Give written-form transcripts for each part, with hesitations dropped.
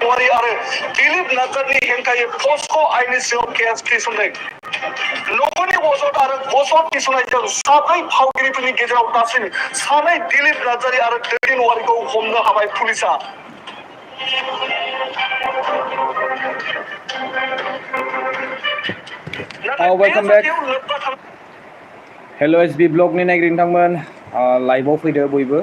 वारी आरो दिलीप नार्जारिनि हेंथायै पस्क' आइननि सिङाव केस थिसनदों। नखरनि अजद आरो गजद थिसननायजों साब्रै फावगिरिफोरनि गेजेराव दासिम सानै दिलीप नार्जारि आरो दैदेन वारिखौ हमनो हाबाय पुलिसा। Welcome back. हेलो एसबी ब्लगनि नायगिरि नोंथांमोन, लाइभआव फैदो बयबो।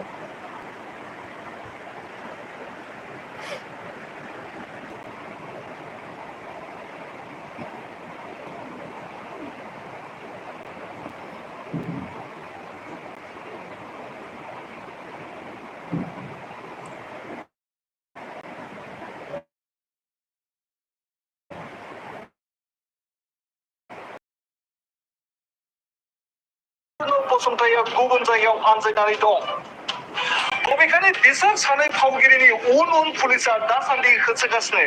फसंथाया गुबुन जायगायाव आनजायनानै दं। बबेखानि बिसोर सानै फावगिरिनि उन उन पुलिसा दासान्दि होसोगासिनो।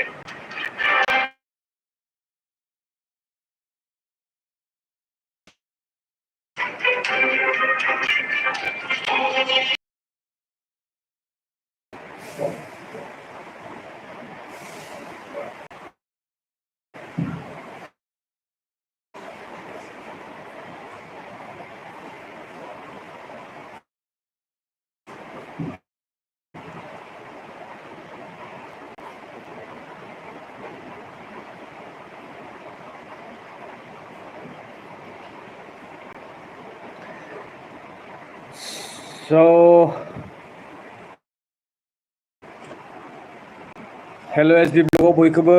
हेलो एसबी ब्लगआव बयखौबो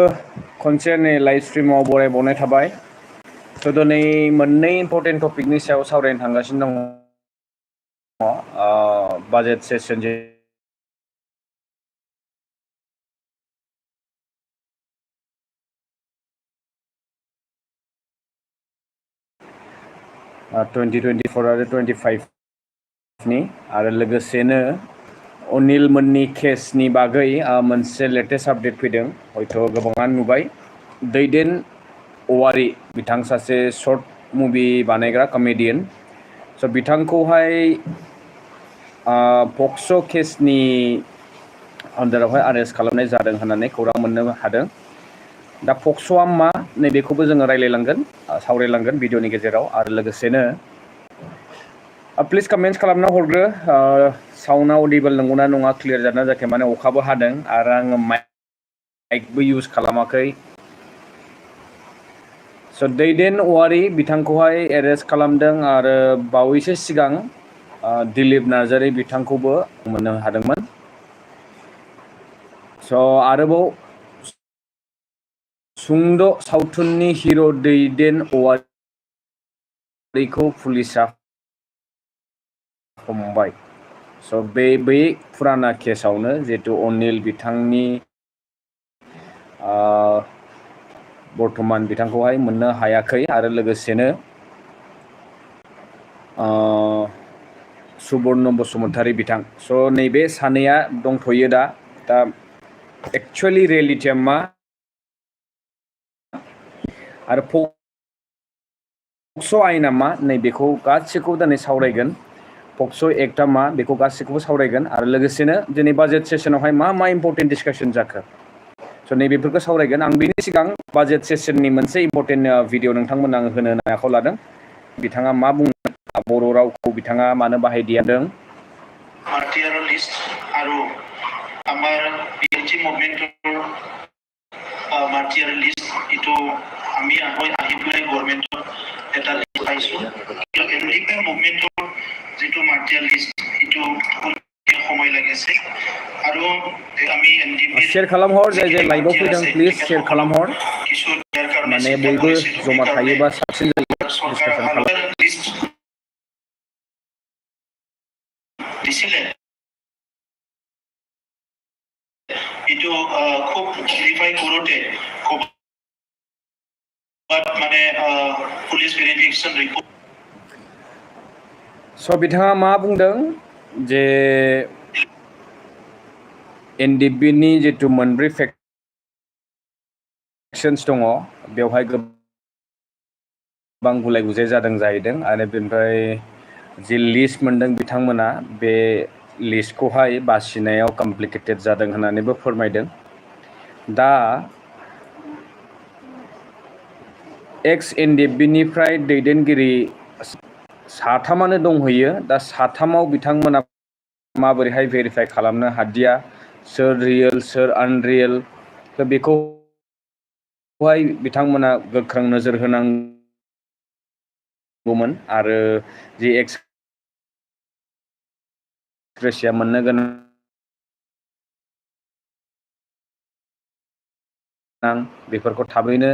खनसे लाइभ स्ट्रिमाव बरायबावनाय थाबाय। दिनै मोननै इम्पर्टेन्ट टपिकनि सायाव सावरायनो थांगासिनो दङ। बाजेट सेसन 2024 आरो 25 नि आरो लोगोसेनो अनिल मोननि केसनि बागै मोनसे लेटेस्ट आपडेट फैदों। हयथ' गोबाङानो नुबाय। दैदेन वारि बिथां सासे शर्ट मुभि बानायग्रा कमेडियान। स' बिथांखौहाय पक्स' केसनि आन्दारावहाय आरेस्ट खालामनाय जादों होननानै खौरां मोननो हादों। दा पक्स'आ मा नैबेखौबो जोङो रायलायलांगोन, सावरायलांगोन भिडिअनि गेजेराव। आरो लोगोसेनो प्लिज कमेन्ट्स खालामना हरग्रो, साउन्डआ अडिबोल नंगौना नङा, क्लियार जादोंना जायाखै। माने अखाबो हादों आरो आङो माइकबो इउज खालामाखै। स' दैदेन वारि बिथांखौहाय एरेस्ट खालामदों आरो बावैसो सिगां दिलीप नार्जारि बिथांखौबो मोननो हादोंमोन। स' आरोबाव सुंद' सावथुननि हिर' दैदेन वारिखौ पुलिसा हमबाय। स' बै फुराना केसावनो जिहेतु अनिल बिथांनि बर्थमान बिथांखौहाय मोननो हायाखै आरो लोगोसेनो सुबर्न बसुमतारी बिथां। स' नैबे सानैया दंथ'यो दा एक्चुवेलि रियेलिटिया मा आरो पक्स' आयेना मा नैबेखौ गासैखौबो दिनै सावरायगोन। पक्स' एक्टआ मा बेखौ गासैखौबो सावरायगोन। आरो लोगोसेनो दिनै बाजेट सेसनावहाय मा इम्पर्टेन्ट डिसकासन जाखो, स' नैबेफोरखौ सावरायगोन। आं बिनि सिगां बाजेट सेसननि मोनसे इम्पर्टेन्ट भिडिअ नोंथांमोन आङो होनो आखायाव लादों। बिथाङा मा बुङो, बर' रावखौ बिथाङा मानो बाहायदियादों। মার্টিয়ারলিস্ট আৰু আমাৰ বিএনটি মুভমেণ্টৰ মার্টিয়ারলিস্ট এইটো আমি আহি পেলাই গভৰ্ণমেণ্টত এটা লিষ্ট পাইছোঁ। এনডিপি মুভমেণ্টৰ যিটো মার্টিয়ারলিস্ট এইটো সময় লাগিছে আৰু আমি এনডিপি शेयर खालामहर, जाय जाय लाइभआव फैदों प्लिज शेयर खालामहर। কিছু ইয়াৰ কাৰণে माने बयबो जमा थायोबा साबसिन जायो চৰকাৰ डिसकासन खालाम। লিষ্ট দিছিলে। এইটো খুব ভেৰিফাই কৰোঁতে মানে পুলিচ ভেৰিফিকেশ্যন ৰিপৰ্ট। स' बिथाङा मा बुंदों जे एनडिपिनि जितु मोनब्रै फेक्सन्स दङ, बेवहाय गोबां गुलाय गुजाय जादों जाहैदों। आरो बेनिफ्राय जि लिस्ट मोनदों बिथांमोना बे लिस्टखौहाय बासिनायाव कमप्लिकेटेड जादों होननानैबो फोरमायदों। दा एक्स एनडिएफबि दैदेनगिरि साथामानो दंहैयो। दा साथामाव बिथांमोना माबोरैहाय भेरिफाइ खालामनो हादिया सोर रियेल सोर आनरियेल बेखौहाय बिथांमोना गोख्रों नोजोर होनांगौमोन आरो जि एक्सग्रेसिया मोननो गोनां बेफोरखौ थाबैनो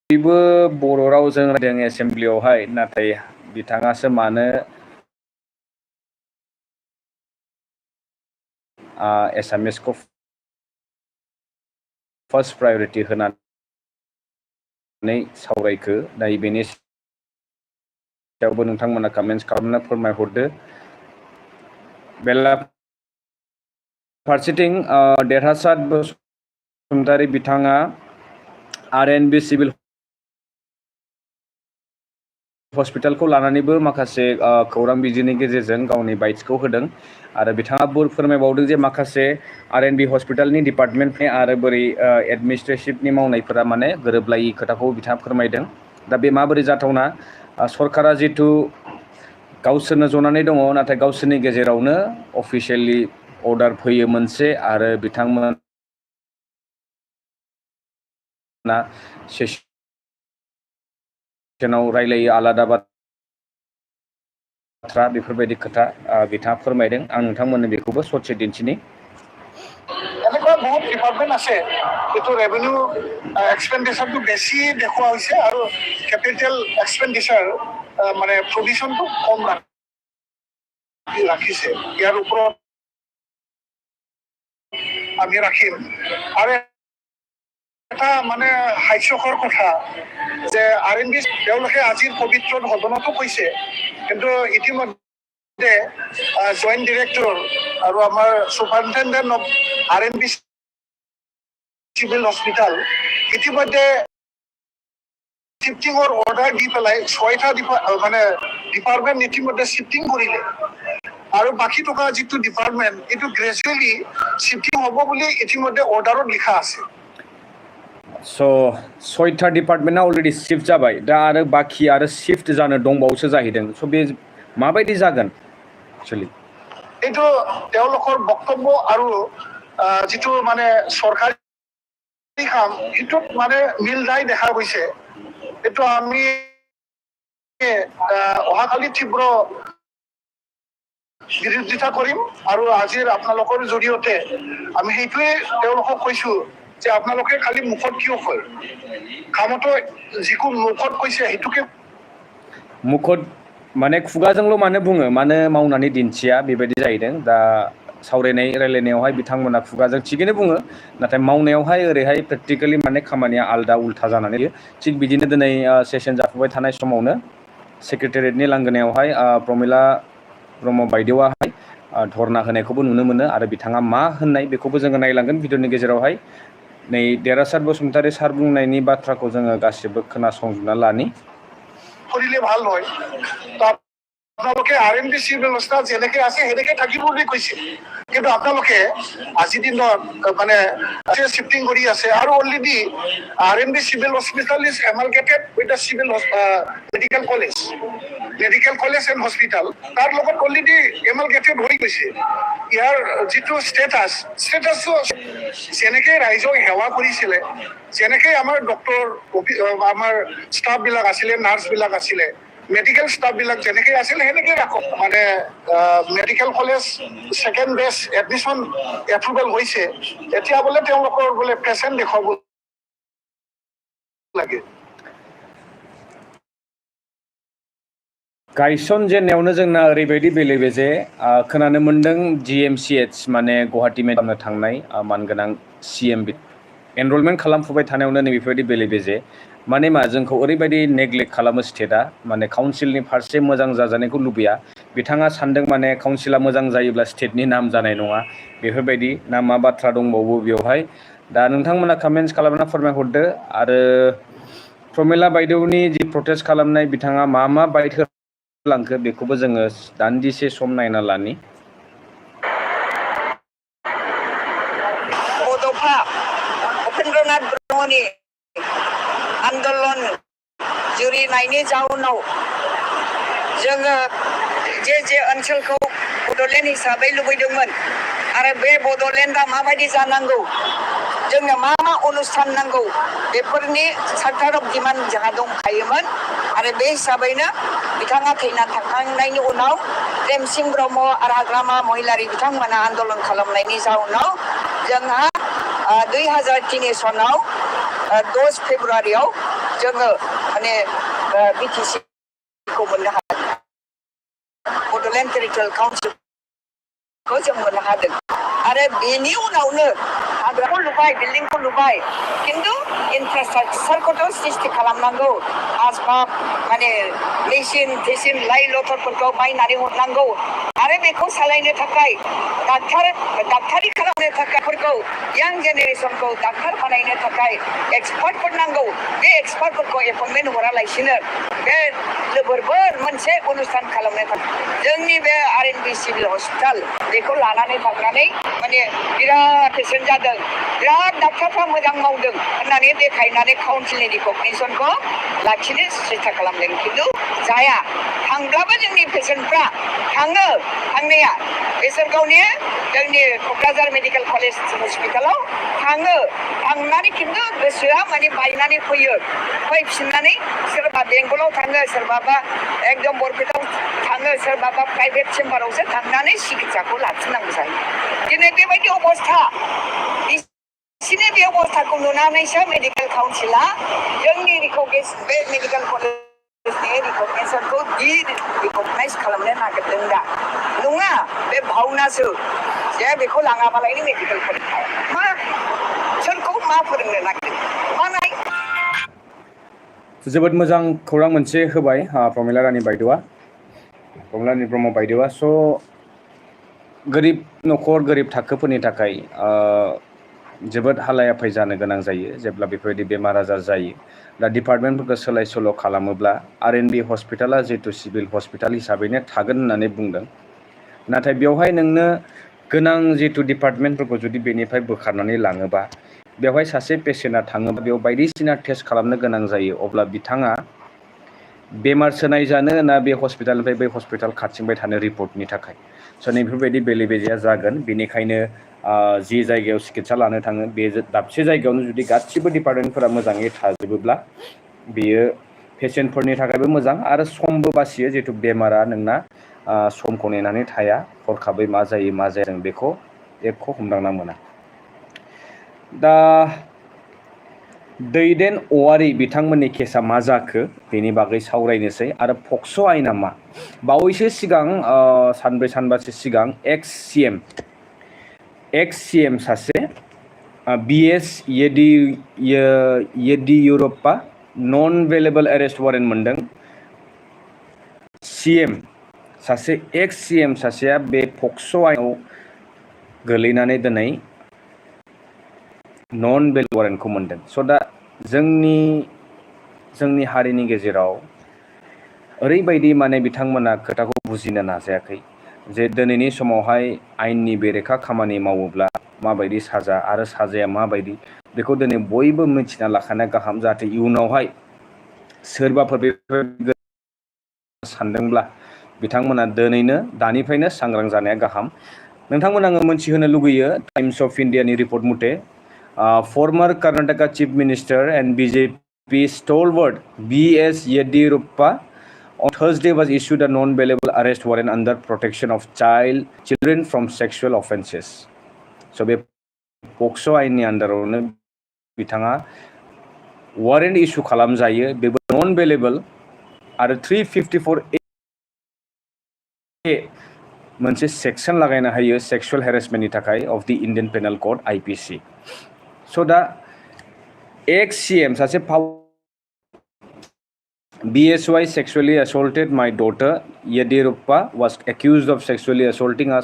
बयबो बर' रावजों रायदों एसेमब्लियावहाय, नाथाय बिथाङासो मानो एसामिसखौ फार्स्ट प्रायरिटि होनानै सावरायखो दायो बेनि सायावबो नोंथांमोना कमेन्ट्स खालामना फोरमायहरदो। फारसेथिं देरहासात बसुमतारी बिथाङा आरएनबि सिभिल हस्पिटालखौ लानानैबो माखासे खौरां बिजोंनि गेजेरजों गावनि बाइट्सखौ होदों आरो बिथाङा फोरमायबावदों जे माखासे आरएनबि हस्पिटालनि डिपार्टमेन्टनि आरो बोरै एडमिनिस्ट्रेटिभनि मावनायफोरा माने गोरोबलायि खोथाखौ बिथाङा फोरमायदों। दा बे माबोरै जाथावना? सरकारा जिथु गावसोरनो जनानै दङ, नाथाय गावसोरनि गेजेरावनो अफिसियेलि अर्डार फैयो मोनसे आरो बिथांमोना सेसनाव रायलायो आलादा बाथ्रा बेफोरबायदि खोथा बिथाङा फोरमायदों। आं नोंथांमोननो बेखौबो ससे दिन्थिनि। এনেকুৱা বহুত ডিপাৰ্টমেণ্ট আছে যিটো ৰেভিনিউ এক্সপেণ্ডিচাৰটো বেছি দেখুওৱা হৈছে আৰু কেপিটেল এক্সপেণ্ডিচাৰ মানে প্ৰভিশ্যনটো কম ৰাখিছে। ইয়াৰ ওপৰত আমি ৰাখিম। আৰু এটা মানে হাস্যকৰ কথা যে আৰএনবি তেওঁলোকে আজিৰ পবিত্ৰ সদনতো কৈছে, কিন্তু ইতিমধ্যে জইণ্ট ডিৰেক্টৰ আৰু আমাৰ superintendent of RNB civil hospital ইতিমধ্যে শিফটিঙৰ অৰ্ডাৰ দি পেলাই 6টা মানে ডিপাৰ্টমেণ্ট ইতিমধ্যে শিফটিং কৰিলে আৰু বাকী থকা যিটো ডিপাৰ্টমেণ্ট এইটো গ্ৰেজুৱেলি শিফটিং হ'ব বুলি ইতিমধ্যে অৰ্ডাৰত লিখা আছে। स' 6টা डिपार्टमेन्टआ अलरेडि शिफ्ट जाबाय, दा आरो बाखि आरो शिफ्ट जानो दंबावोसो जाहैदों। स' बे माबायदि जागोन एक्चुअली? এইটো তেওঁলোকৰ বক্তব্য আৰু যিটো মানে চৰকাৰী কাম সেইটোত মানে মিল নাই দেখা গৈছে। এইটো আমি অহাকালি তীব্ৰ বিৰোধিতা কৰিম আৰু আজিৰ আপোনালোকৰ জৰিয়তে আমি সেইটোৱে তেওঁলোকক কৈছো যে আপোনালোকে খালি মুখত কিয় কয়, কামতো যিকোনো মুখত কৈছে সেইটোকে मुखद माने खुगाजोंल' मानो बुङो, मानो मावनानै दिन्थिया, बेबायदि जाहैदों। दा सावरायनाय रायलायनायावहाय बिथांमोना खुगाजों थिगैनो बुङो, नाथाय मावनायावहाय ओरैहाय प्रेक्टिकेलि माने खामानिया आलदा उल्था जानानै फैयो। थिग बिदिनो दिनै सेसन जाफुबाय थानाय समावनो सेक्रेटारियेटनि लांगोनायावहाय प्रमिला ब्रह्म बायदेवाहाय धरना होनायखौबो नुनो मोनो आरो बिथाङा मा होननाय बेखौबो जोङो नायलांगोन भिडिअनि गेजेरावहाय। नै देरहासात बसुमतारी सार बुंनायनि बाथ्राखौ जोङो गासिबो खोनासंजोबना लानि। কৰিলে ভাল হয়। আপোনালোকে আৰএনবি চিভিল ব্যৱস্থা যেনেকে আছে সেনেকে থাকিব বুলি কৈছে, কিন্তু আপোনালোকে আজিৰ দিনত মানে শিফটিং কৰি আছে আৰু already RNB civil hospital is amalgamated with the civil medical college and hospital, তাৰ লগত অলৰেডি এমালগেটেড হৈ গৈছে। ইয়াৰ যিটো ষ্টেটাছটো যেনেকে ৰাইজক সেৱা কৰিছিলে, যেনেকে আমাৰ ডক্টৰ আমাৰ ষ্টাফবিলাক আছিলে, নাৰ্ছবিলাক আছিলে, মেডিকেল ষ্টাফবিলাক যেনেকে আছিলে সেনেকে ৰাখক। মানে মেডিকেল কলেজ ছেকেণ্ড বেচ এডমিশ্যন এপ্ৰুভেল হৈছে, এতিয়া বোলে তেওঁলোকৰ বোলে পেচেণ্ট দেখুৱাব লাগে। गायसनजेननायावनो जोंना ओरैबायदि बेले बेजे खोनानो मोन्दों GMCH माने गुवाहाटि मेडिकेलनो थांनाय मानगोनां CM एनरलमेन्ट खालामफुबाय थानायावनो नैबेफोरबायदि बेले बेजे माने मा जोंखौ ओरैबायदि नेग्लेक्ट खालामो स्टेटआ, माने काउन्सिलनि फारसे मोजां जाजानायखौ लुबैया। बिथाङा सानदों माने काउन्सिला मोजां जायोब्ला स्टेटनि नाम जानाय नङा, बेफोरबायदि ना मा बाथ्रा दंबावो बेवहाय। दा नोंथांमोना कमेन्ट्स खालामना फोरमायहरदो आरो प्रमिला बायदेवनि जि प्रटेस्ट खालामनाय बिथाङा मा बाइट लांखो बेखौबो जोङो दान्दिसे सम नायना लानि। बड'फा उपेन्द्र Upendranath Brahmani आन्दलन जुरिनायनि जाउनाव जोङो जे ओनसोलखौ बड'लेण्ड हिसाबै लुबैदोंमोन आरो बे बड'लेण्डआ माबायदि जानांगौ जोंनो मा अनुस्थान नांगौ बेफोरनि चार्टार अफ डिमान्ड जोंहा दंखायोमोन आरो बे हिसाबैनो बिथाङा थैना थांखांनायनि उनाव प्रेम सिंह ब्रह्म आरो हाग्रामा महिलारि बिथांमोना आन्दलन खालामनायनि जाउनाव जोंहा 2003 सनाव 10 फेब्रुवारियाव जोङो माने बिटिसि खौ मोननो हादों बड'लेण्ड टेरिटरियेल काउन्सिलखौ जों मोननो हादों आरो बेनि उनावनो हाग्राखौ लुबाय बिल्डिंखौ लुबाय खिन्थु इनफ्रास्ट्राक्चारखौथ' सृष्टि खालामनांगौ आसबाब माने मेसिन टेसिन लाइ लथरफोरखौ बायनानै हरनांगौ आरो बेखौ सालायनो थाखाय डाक्टारि खालामनो थाखायफोरखौ यां जेनेरेसनखौ डाक्टार बानायनो थाखाय एक्सपार्टफोर नांगौ बे एक्सपार्टफोरखौ एपइन्टमेन्ट हरालासिनो बे लोबोरबोर मोनसे अनुस्थान खालामनो थाखाय जोंनि बे आर.एन.बि सिभिल हस्पिटाल बेखौ लानानै थांनानै माने बिराद पेसेन्ट जादों बिराद डाक्टारफ्रा मोजां मावदों होननानै देखायनानै काउन्सिलनि रिकगनिसनखौ लाखिनो सेस्था खालामदों खिन्थु जाया थांब्लाबो जोंनि पेसेन्टफ्रा थाङो थांनाया बेसरगावनि जोंनि क'क्राझार मेडिकेल कलेज हस्पिटालाव थाङो थांनानै खिन्थु गोसोआ माने बायनानै फैफिननानै सोरबा बेंगलाव थाङो सोरबाबा एकदम बरपेटाव थाङो सोरबाबा प्राइभेट चेम्बारावसो थांनानै सिकित्साखौ लाफिननांगौ जायो दिनै बेबायदि अबस्था बिसिनि बे अबस्थाखौ नुनानैसो मेडिकेल काउन्सिला जोंनि बे मेडिकेल कलेजनि रिकगनिसनखौ रिकगनाइज खालामनो नागिरदों दा नङा बे भावनासो जे बेखौ लाङाबालायनो मेडिकेल कलेज मा सोरखौ मा फोरोंनो नागिरदों मा नाय जोबोद मोजां खौरां मोनसे होबाय प्रमिला रानी बायद'आ प्रमिला रानी ब्रह्म बायद'आ स' गोरिब न'खर गोरिब थाखोफोरनि थाखाय जोबोद हालाय हाफाय जानो गोनां जायो जेब्ला बेफोरबायदि बेमार आजार जायो दा डिपार्टमेन्टफोरखौ सोलाय सोल' खालामोब्ला आर.एन.बि हस्पिटाला जिहेतु सिभिल हस्पिटाल हिसाबैनो थागोन होननानै बुंदों नाथाय बेवहाय नोंनो गोनां जिहेतु डिपार्टमेन्टफोरखौ जुदि बेनिफ्राय बोखारनानै लाङोबा बेवहाय सासे पेसेन्टआ थाङोबा बेयाव बायदिसिना टेस्ट खालामनो गोनां जायो अब्ला बिथाङा बेमार सोनायजानो ना बे हस्पिटालनिफ्राय बै हस्पिटाल खारथिंबाय थानो रिपर्टनि थाखाय स' नैफोरबायदि बेले बेजेया जागोन बेनिखायनो जि जायगायाव सिकित्सा लानो थाङो बे दाबसे जायगायावनो जुदि गासिबो डिपार्टमेन्टफोरा मोजाङै थाजोबोब्ला बेयो पेसेन्टफोरनि थाखायबो मोजां आरो समबो बासियो जिहेतु बेमारा नोंना समखौ नेनानै थाया हरखाबै मा जायो मा जाया बेखौ एख' हमदांना मोना दा दैदेन औवारि बिथांमोननि केसा मा जाखो बेनि बागै सावरायनोसै आरो पक्स' आयेना मा बावैसो सिगां सानब्रै सानबासो सिगां एक्स सि एम सासे बिएस येदियुराप्पा नन भेलेबल एरेस्ट वारेन्ट मोनदों सासे एक्स सि एम सासेया बे पक्स' आयेनाव गोलैनानै दिनै नन भेलेबल वारेन्टखौ मोनदों स' दा जोंनि हारिनि गेजेराव ओरैबायदि माने बिथांमोना खोथाखौ बुजिनो नाजायाखै जे दिनैनि समावहाय आयेननि बेरेखा खामानि मावोब्ला माबायदि साजा आरो साजाया माबायदि बेखौ दिनै बयबो मिथिना लाखानाया गाहाम जाहाथे इयुनावहाय सोरबाफोर बेफोर सानदोंब्ला बिथांमोना दानिफ्रायनो सांग्रां जानाया गाहाम नोंथांमोन आङो मोनथिहोनो लुगैयो टाइम्स अफ इन्डियानि रिपर्ट मथे फर्मार Karnataka chief minister and BJP stalwart B.S. Yediyurappa on Thursday was issued a non-bailable arrest warrant under protection of children from sexual offences. So बे पक्स' आयेननि आन्दारावनो बिथाङा वारेन्ट इस्यु खालामजायो बेबो नन बेलेबल आरो 354A मोनसे सेक्सन लागायनो हायो सेक्सुअल हेरेसमेन्टनि थाखाय of the Indian penal code IPC. स' दा एक्स सि एम सासे BSY sexually assaulted my daughter. Yediyurappa was accused of sexually assaulting a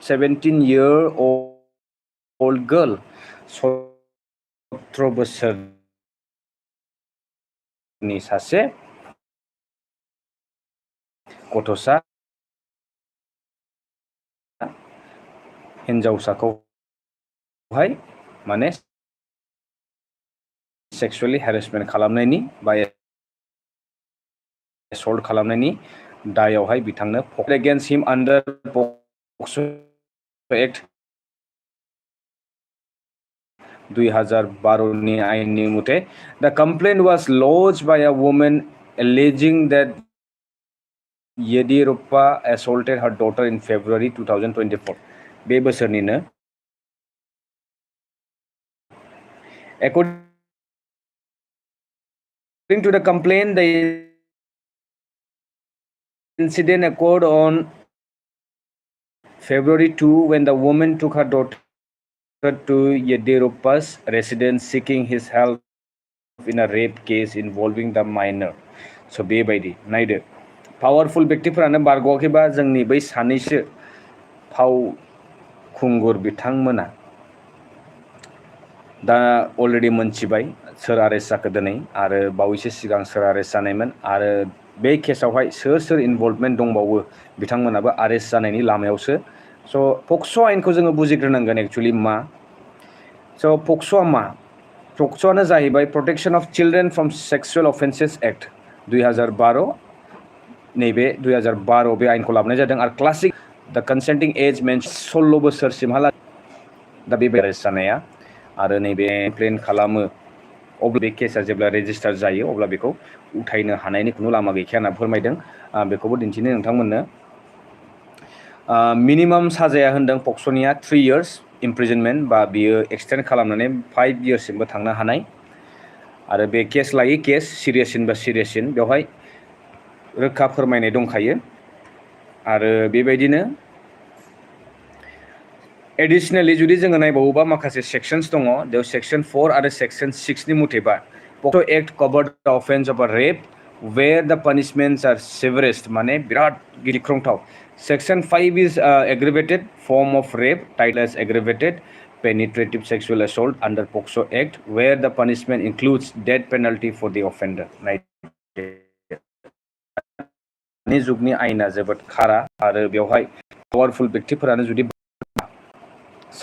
17-year-old girl. 17 बोसोरनि सासे गथ'सा हिन्जावसाखौहाय माने सेक्सुवेलि हेरेसमेन्ट खालामनायनि बा एसल्ट खालामनायनि दायावहाय बिथांनो एगेन्स्ट हिम आन्डार पक्स' एक्ट 2012 नि आयेननि मथे द कमप्लेन वाज लodged by a woman alleging that Yediyurappa assaulted her daughter in February 2024 बे बोसोरनिनो according to the complaint the incident occurred on February 2 when the woman took her daughter to Yediyurappa's residence seeking his help in a rape case involving the minor. So बेबायदि नायदो powerful व्यक्तिफोरानो बारग'वाखैबा जोंनि बै सानैसो फावखुंगुर बिथांमोना दा already मोनथिबाय सोर आरेस्ट जाखो दिनै आरो बावैसो सिगां सोर आरेस्ट जानायमोन आरो बे केसावहाय सोर इनभल्भमेन्ट दंबावो बिथांमोनाबो आरेस्ट जानायनि लामायावसो स' पक्स' आयेनखौ जोङो बुजिग्रोनांगोन एक्चुअलि मा स' पक्स'आ मा पक्स'आनो जाहैबाय protection of children from sexual offences act 2012 नैबे 2012 बे आयेनखौ लाबोनाय जादों आरो क्लासिक द कनसेन्टिं एज मेन्स 16 बोसोरसिमहालागै दा बे एरेस्ट जानाया आरो नैबे प्लेन खालामो अब्ला बे केसा जेब्ला रेजिस्टार जायो अब्ला बेखौ उथायनो हानायनि खुनु लामा गैखाया होनना फोरमायदों बेखौबो दिन्थिनो नोंथांमोननो मिनिमाम साजाया होनदों पक्स'निया 3 years इमप्रिजनमेन्ट बा बियो एक्सटेन्ड खालामनानै 5 yearsसिमबो थांनो हानाय आरो बे केस लायै केस सिरियाससिन बा सिरियाससिन बेवहाय रोखा फोरमायनाय दंखायो आरो बेबायदिनो एडिशनेलि जुदि जोङो नायबावोबा माखासे सेक्सन्स दङ बेयाव सेक्सन 4 आरो सेक्सन 6 नि मथेबा पक्स' act covered the offence of a rape where the punishments are severest माने बिराद गिख्रंथाव section 5 is aggravated form of rape titled as aggravated penetrative sexual assault under POCSO Act where the punishment includes death penalty for the offender. नि जुगनि आयेना जोबोद खारा आरो बेवहाय पावारफुल व्यक्तिफोरानो जुदि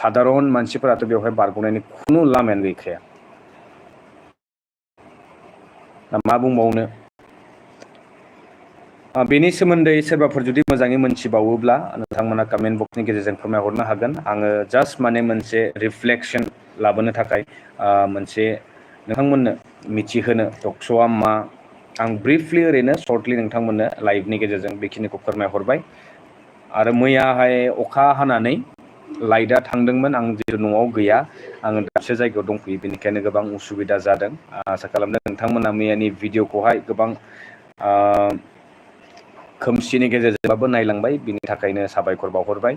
साधारन मानसिफोराथ' बेवहाय बारग'नायनि खुनु लामायानो गैखाया दा मा बुंबावनो बेनि सोमोन्दै सोरबाफोर जुदि मोजाङै मोनथिबावोब्ला नोंथांमोना कमेन्ट बक्सनि गेजेरजों फोरमायहरनो हागोन आङो जास्ट माने मोनसे रिफ्लेक्सन लाबोनो थाखाय मोनसे नोंथांमोननो मिथिहोनो पक्स'आ मा आं ब्रिफलि ओरैनो सर्टलि नोंथांमोननो लाइभनि गेजेरजों बेखिनिखौ फोरमायहरबाय आरो मैयाहाय अखा हानानै लाइटआ थांदोंमोन आं जितु न'आव गैया आङो दाबसे जायगायाव दंफैयो बेनिखायनो गोबां उसुबिदा जादों आसा खालामदों नोंथांमोना मैयानि भिडिअखौहाय गोबां खोमसिनि गेजेरजोंबाबो नायलांबाय बिनि थाखायनो साबायखर बावहरबाय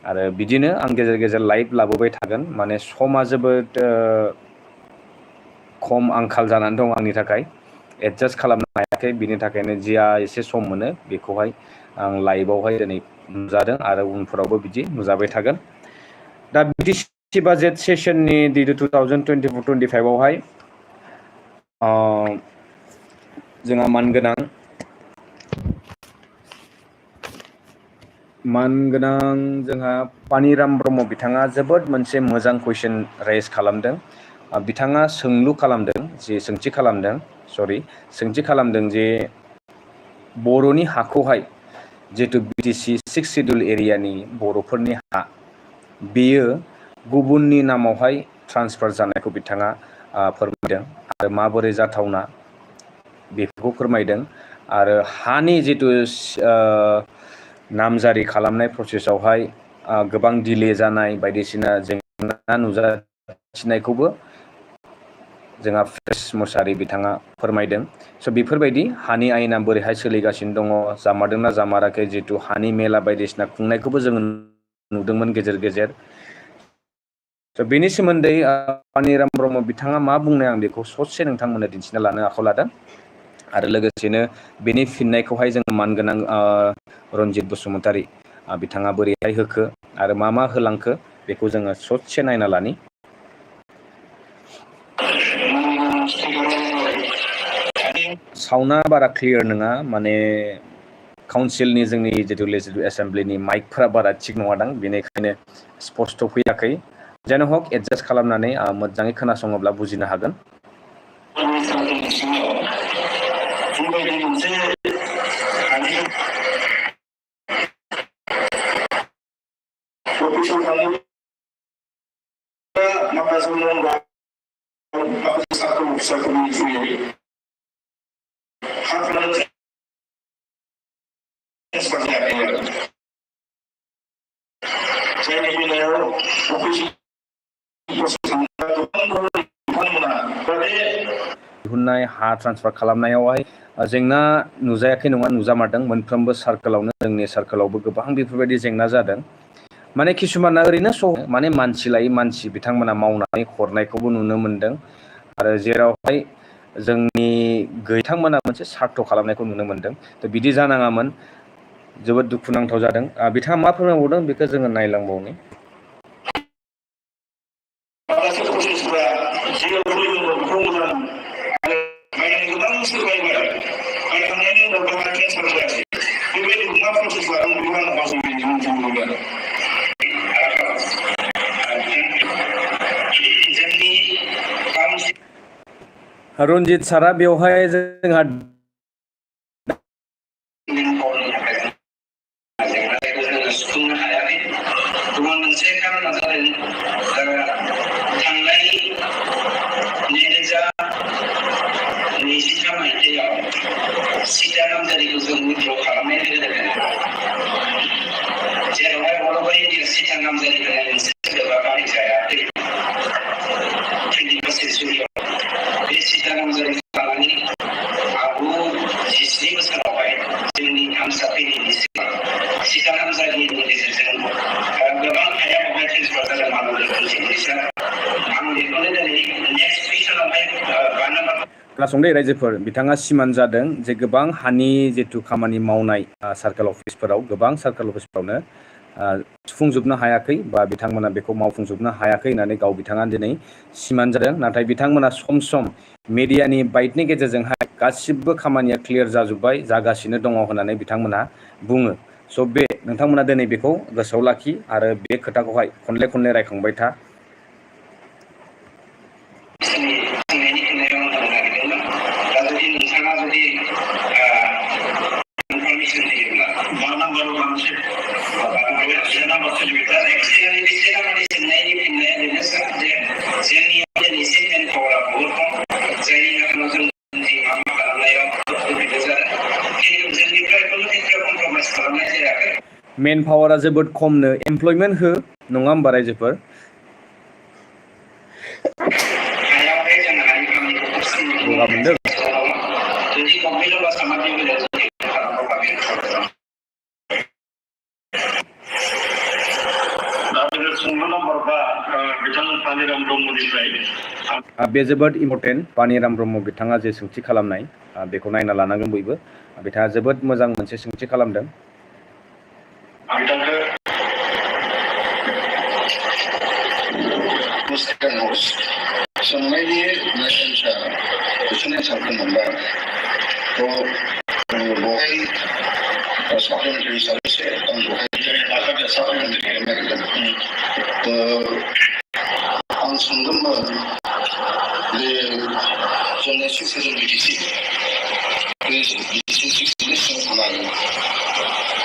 आरो बिदिनो आं गेजेर गेजेर लाइभ लाबोबाय थागोन माने समा जोबोद खम आंखाल जानानै दं आंनि थाखाय एडजास्ट खालामनो हायाखै बिनि थाखायनो जिया एसे सम मोनो बेखौहाय आं लाइभआवहाय दिनै नुजादों आरो उनफोरावबो बिदि नुजाबाय थागोन दा बिटिसि बाजेट सेसननि 2024-25 आवहाय जोंहा मानगोनां जोंहा पानिराम ब्रह्म बिथाङा जोबोद मोनसे मोजां कुइसन रेज खालामदों बिथाङा सोंथि खालामदों जे बर'नि हाखौहाय जितु बिटिसि 6 शिड्युल एरियानि बर'फोरनि हा बेयो गुबुननि नामावहाय ट्रान्सफार जानायखौ बिथाङा फोरमायदों आरो माबोरै जाथावना बेखौ फोरमायदों आरो हानि जितु नामजारि खालामनाय प्रसेसआवहाय गोबां डिले जानाय बायदिसिना जेंना नुजाथिनायखौबो जोंहा फ्रेस मुसाहारि बिथाङा फोरमायदों स' बेफोरबायदि हानि आयेना बोरैहाय सोलिगासिनो दङ जामारदोंना जामाराखै जितु हानि मेला बायदिसिना खुंनायखौबो जोङो नुदोंमोन गेजेर गेजेर स' बेनि सोमोन्दै पानिराम ब्रह्म बिथाङा मा बुंनाय आं बेखौ ससे नोंथांमोननो दिन्थिना लानो आखायाव लादों आरो लोगोसेनो बेनि फिननायखौहाय जोङो मानगोनां रन्जित बसुमतारी बिथाङा बोरैहाय होखो आरो मा होलांखो बेखौ जोङो ससे नायना लानि साउन्डआ बारा क्लियार नङा माने काउन्सिलनि जोंनि जितु लेजिस्लेटिभ एसेम्ब्लिनि माइकफोरा बारा थिग नङादां बेनिखायनो स्पष्ट फैयाखै जेन हक एडजास्ट खालामनानै मोजाङै खोनासङोब्ला बुजिनो हागोन साननि सिङाव बेबायदि मोनसे अफिसाव थाङोब्ला माखासे माखासे साख्रि फिसाफोरनि थ्रुयै ट्रेन्सफार जायाखै आरो जायनि बेलायाव अफिस दिहुननाय हा ट्रान्सफार खालामनायावहाय जेंना नुजायाखै नङा नुजामारदों मोनफ्रोमबो सार्कोलावनो जोंनि सार्कोलावबो गोबां बेफोरबायदि जेंना जादों माने किसुमाना ओरैनो माने मानसि लायै मानसि बिथांमोना मावनानै हरनायखौबो नुनो मोनदों आरो जेरावहाय जोंनि बिथांमोना मोनसे सार्थ खालामनायखौ नुनो मोनदों थ' बिदि जानाङामोन जोबोद दुखुनांथाव जादों बिथाङा मा फोरमायबावदों बेखौ जोङो नायलांबावनि माखासे प्रसेसफोरा जेराव फैदोंमोन बेखौ मोजां बायनानै गोबां सोलायबाय बायखांनायनि उनाव गोबां ट्रेन्सफार जायासै बेबायदि मा प्रसेस लादों बेखौ आं मावजोबनो मोनबाय जोंनि रन्जित सारा बेवहाय जोंहा सुफुंनो हायाखै गुबुन मोनसे खारना जादों थांनाय 2023 मायथाइयाव सिटा नामजारिखौ जों उइथ्र खालामनाय लोगो जेरावहाय बर'फोरनि इन्डिया सिटा नामजारि होनाय मोनसे सोदोबा बाहायजायाखै 21st सेन्चुरियाव बे सिटा नामजारि खालामनानै आगु 17 बोसोरावहाय जोंनि हामसा फैनायनि सिगां सिटा नामजारिनि गेजेरजों गोबां हाया बेवहाय ट्रेन्सफार जादों मानोना आं बेखौनो दिनै नेक्स्ट कुइसनावहाय खोनासंदो रायजोफोर बिथाङा सिमान जादों जे गोबां हानि जिथु खामानि मावनाय सार्कोल अफिसफोराव गोबां सार्कोल अफिसफ्रावनो सुफुंजोबनो हायाखै बा बिथांमोना बेखौ मावफुंजोबनो हायाखै होननानै गाव बिथाङा दिनै सिमान जादों नाथाय बिथांमोना सम सम मेडियानि बाइटनि गेजेरजोंहाय गासिबो खामानिया क्लियार जाजोब्बाय जागासिनो दङ होननानै बिथांमोना बुङो स' बे नोंथांमोना दिनै बेखौ गोसोआव लाखि आरो बे खोथाखौहाय खनले खनले रायखांबाय था मेन पावारा जोबोद खमनो एमप्लयमेन्ट हो नङा होमबा रायजोफोर गगा मोनदों बे जोबोद इम्परटेन्ट पानिराम ब्रह्म बिथाङा जे सोंथि खालामनाय बेखौ नायना लानांगोन बयबो बिथाङा जोबोद मोजां मोनसे सोंथि खालामदों सोंनायनि मेसेन्सआ कुइसननि सानखौ मोनबाय बेवहाय साप्लिमेन्टारि हिसाबैसो आं बेवहाय साप्लिमेन्टारि नागिरदों आं सोंदोंमोन बे जोंनि सिक्सटिजों बिटिसि बे बिटिसि सिक्सटिनि सिङाव थानानै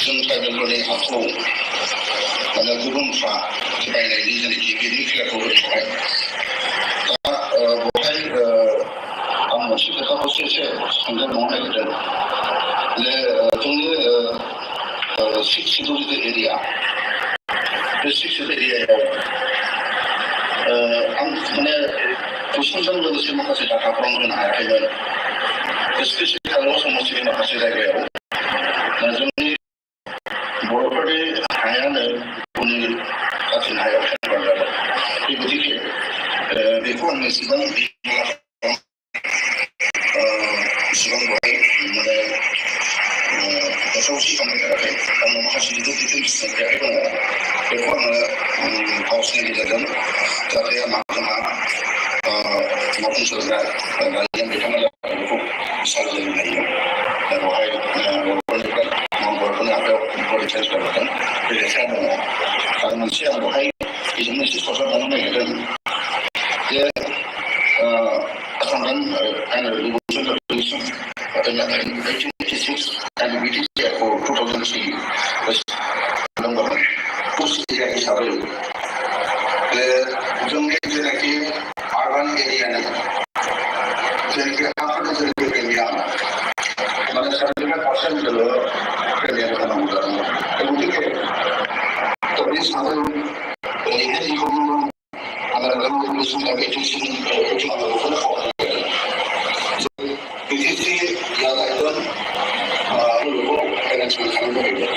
जों ट्राइबेलफोरनि हाखौ माने गुबुनफ्रा बायनायनि जेनाखि बेनि फिगारखौ होनाय दा बेवहाय आं मोनसे खोथाखौसो एसे सोंदेरबावनो नागिरदों जे जोंनि सिक्स सिडुल एरिया बे सिक्स सिडुल एरियायाव आं माने कुइसनजों लोगोसे माखासे डाटाफोर आं होनो हायाखैमोन स्पेसिफिक हालाव समस्थिनि माखासे जायगायाव जोंनि बर'फोरनि हायानो गुबुननि जाथिनि हायाव ट्रेन्सफार जादों बेबायदिखे बेखौ आं एसेबां इसेबां बेवहाय माने गोसोआव खालामनाय जायाखै आंनाव माखासे डिटेल्स थायाखै दङ बेखौ आङो हाउसनि गेजेरजों जाहाथे जोंहा मावफुंसारग्रा गारजेन बिथांमोना बेखौ सावरायनो हायो दा बेवहाय बर'फोरनि आखायाव बडि ट्रेन्सफार जादों बे लेखाया दङ आरो मोनसे आं बेवहाय बेजोंनो एसे सरजाबबावनो नागिरदों जे Assam Chairman and Resolution Resolution 1986 and BTC for 2003 number 2 हिसाबै जोंनि जेनाखि आर्बान एरियानि जेनाखि हाफोरनि जेनाखि एरिया माने 75% एरिया खालामनांगौ जादोंमोन गतिके बे हिसाबै ओरैहाय government under the resolution of 18 BTC yang itu management company.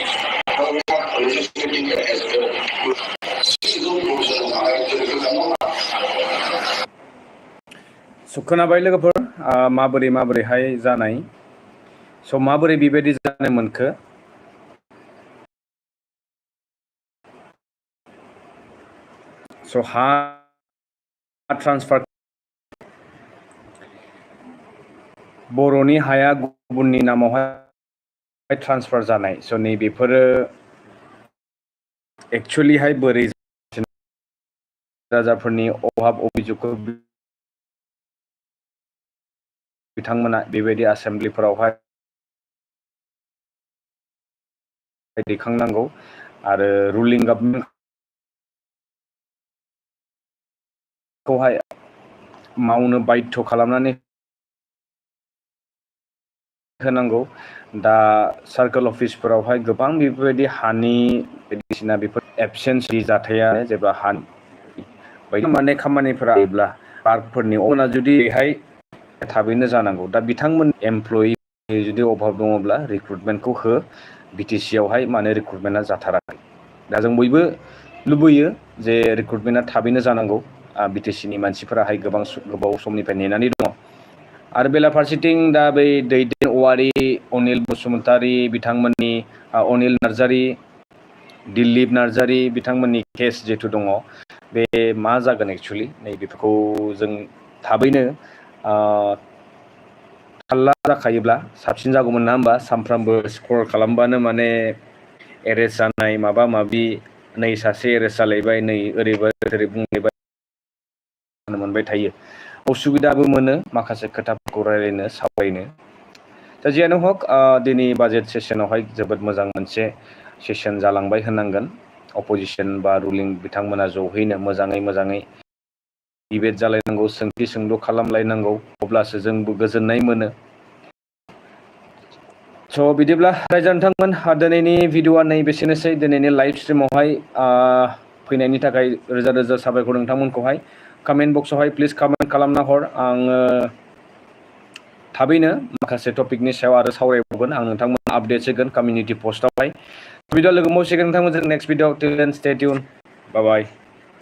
Kalau kita legislating as the sistem urusan itu kamu. So खोनाबाय लोगोफोर माबोरैहाय जानाय स' माबोरै बेबायदि जानो मोनखो स' हा ट्रान्सफार बर'नि हाया गुबुननि नामावहाय ट्रान्सफार जानाय स' नैबेफोरो एक्चुअलिहाय बोरै राजाफोरनि अभाब अभियोगखौ बिथांमोना बेबायदि एसेम्बलिफोरावहाय दैखांनांगौ आरो रुलिं गभर्नमेन्टखौहाय मावनो बाध्य खालामनानै होनांगौ दा सार्कोल अफिसफोरावहाय गोबां बेफोरबायदि हानि बायदिसिना बेफोर एबसेन्सनि जाथाया जेब्ला बायदि माने खामानिफोरा जायोब्ला पार्कफोरनि अना जुदि बेहाय थाबैनो जानांगौ दा बिथांमोन एमप्लयि जुदि अभाब दङब्ला रिक्रुटमेन्टखौ हो BTC आवहाय मानो रिक्रुटमेन्टआ जाथाराखै दा जों बयबो लुबैयो जे रिक्रुटमेन्टआ थाबैनो जानांगौ BTCनि मानसिफोराहाय गोबाव समनिफ्राय नेनानै दङ आरो बेलाफारसेथिं दा बै दैदेन औवारि अनिल बसुमतारी बिथांमोननि अनिल नार्जारी दिलीप नार्जारी बिथांमोननि केस जिहेतु दङ बे मा जागोन एक्चुअलि नैबेफोरखौ जों थाबैनो थाल्ला जाखायोब्ला साबसिन जागौमोन ना होमबा सानफ्रामबो स्क्रल खालामबानो माने एरेस्ट जानाय माबा माबि नै सासे एरेस्ट जालायबाय नै ओरै बुंलायबाय मोनबाय थायो उसुबिदाबो मोनो माखासे खोथाफोरखौ रायलायनो सावरायनो दा जियानो हक दिनै बाजेट सेसनावहाय जोबोद मोजां मोनसे सेसन जालांबाय होननांगोन अपोजिसन बा रुलिं बिथांमोना जहैनो मोजाङै डिबेट जालायनांगौ सोंथि सोंलु खालामलायनांगौ अब्लासो जोंबो गोजोननाय मोनो स' बिदिब्ला रायजो नोंथांमोन दिनैनि भिडिअ'आ नैबेसेनोसै दिनैनि लाइभ स्ट्रिमावहाय फैनायनि थाखाय रोजा रोजा साबायखर नोंथांमोनखौहाय कमेन्ट बक्सआवहाय प्लिज कमेन्ट खालामना हर आङो थाबैनो माखासे टपिकनि सायाव आरो सावरायबावगोन आं नोंथांमोन आपडेट होगोन कमिउनिटि पस्टआवहाय भिडिअ लोगो मोनसिगोन नोंथांमोनजों नेक्स्ट भिडिअ टिल देन स्टे टिउन बाय बाय